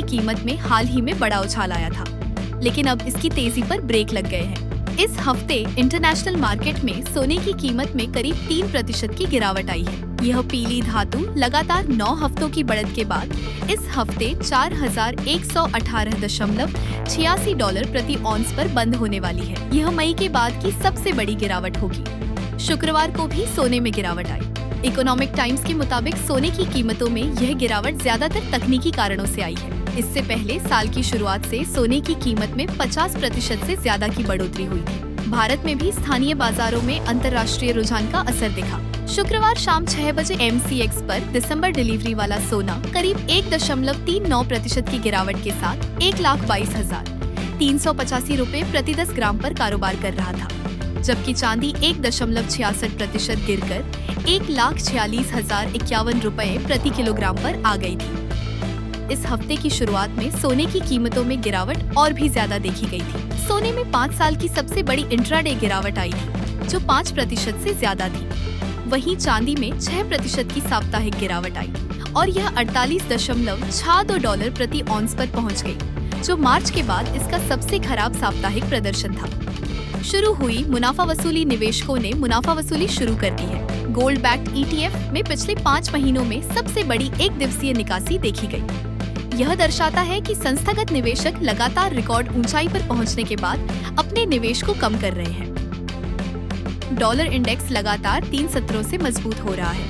की कीमत में हाल ही में बड़ा उछाल आया था, लेकिन अब इसकी तेजी पर ब्रेक लग गए हैं। इस हफ्ते इंटरनेशनल मार्केट में सोने की कीमत में करीब 3% की गिरावट आई है। यह पीली धातु लगातार 9 हफ्तों की बढ़त के बाद इस हफ्ते $4,118.86 प्रति ऑन्स पर बंद होने वाली है। यह मई के बाद की सबसे बड़ी गिरावट होगी। शुक्रवार को भी सोने में गिरावट आई। इकोनॉमिक टाइम्स के मुताबिक सोने की कीमतों में यह गिरावट ज्यादातर तकनीकी कारणों से आई है। इससे पहले साल की शुरुआत से सोने की कीमत में 50% से ज्यादा की बढ़ोतरी हुई थी। भारत में भी स्थानीय बाजारों में अंतर्राष्ट्रीय रुझान का असर दिखा। शुक्रवार शाम 6 बजे MCX पर दिसंबर डिलीवरी वाला सोना करीब 1.39% की गिरावट के साथ 1,22,385 रुपए प्रति 10 ग्राम पर कारोबार कर रहा था, जबकि चांदी 1.66% गिरकर 1,46,051 रुपए प्रति किलोग्राम पर आ गई थी। इस हफ्ते की शुरुआत में सोने की कीमतों में गिरावट और भी ज्यादा देखी गई थी। सोने में 5 साल की सबसे बड़ी इंट्राडे गिरावट आई थी, जो 5% से ज्यादा थी। वहीं चांदी में 6% की साप्ताहिक गिरावट आई और यह $48.62 प्रति ऑन्स पर पहुंच गई, जो मार्च के बाद इसका सबसे खराब साप्ताहिक प्रदर्शन था। शुरू हुई मुनाफा वसूली निवेशकों ने मुनाफा वसूली शुरू कर दी है। गोल्ड बैक्ड ETF में पिछले 5 महीनों में सबसे बड़ी एक दिवसीय निकासी देखी गई। यह दर्शाता है कि संस्थागत निवेशक लगातार रिकॉर्ड ऊंचाई पर पहुंचने के बाद अपने निवेश को कम कर रहे हैं। डॉलर इंडेक्स लगातार 3 सत्रों से मजबूत हो रहा है।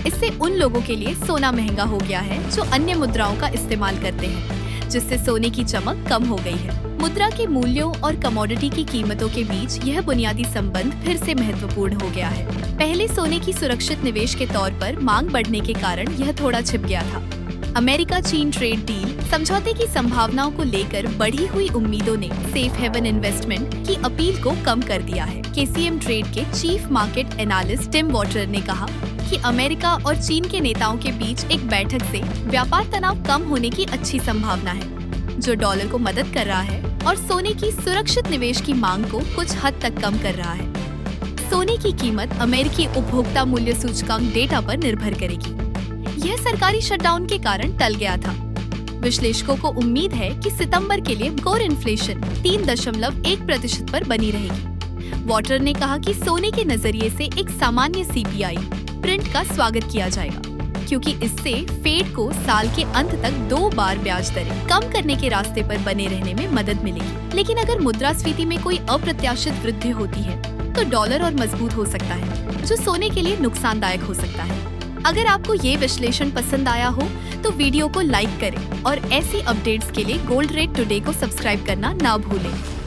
इससे उन लोगों के लिए सोना महंगा हो गया है जो अन्य मुद्राओं का इस्तेमाल करते हैं, जिससे सोने की चमक कम हो गई है। मुद्रा के मूल्यों और कमोडिटी की कीमतों के बीच यह बुनियादी संबंध फिर से महत्वपूर्ण हो गया है। पहले सोने की सुरक्षित निवेश के तौर पर मांग बढ़ने के कारण यह थोड़ा छिप गया था। अमेरिका चीन ट्रेड डील समझौते की संभावनाओं को लेकर बढ़ी हुई उम्मीदों ने सेफ हेवन इन्वेस्टमेंट की अपील को कम कर दिया है। KCM ट्रेड के chief market analyst Tim Water ने कहा कि अमेरिका और चीन के नेताओं के बीच एक बैठक से व्यापार तनाव कम होने की अच्छी संभावना है, जो डॉलर को मदद कर रहा है और सोने की सुरक्षित निवेश की मांग को कुछ हद तक कम कर रहा है। सोने की कीमत अमेरिकी उपभोक्ता मूल्य सूचकांक डेटा पर निर्भर करेगी। यह सरकारी शटडाउन के कारण टल गया था। विश्लेषकों को उम्मीद है कि सितंबर के लिए कोर इन्फ्लेशन 3.1% पर बनी रहेगी। वॉटर ने कहा कि सोने के नजरिए से एक सामान्य CPI प्रिंट का स्वागत किया जाएगा, क्योंकि इससे फेड को साल के अंत तक 2 बार ब्याज दरें कम करने के रास्ते पर बने रहने में मदद मिलेगी। लेकिन अगर मुद्रास्फीति में कोई अप्रत्याशित वृद्धि होती है तो डॉलर और मजबूत हो सकता है, जो सोने के लिए नुकसानदायक हो सकता है। अगर आपको ये विश्लेषण पसंद आया हो तो वीडियो को लाइक करें और ऐसी अपडेट्स के लिए गोल्ड रेट टुडे को सब्सक्राइब करना ना भूलें।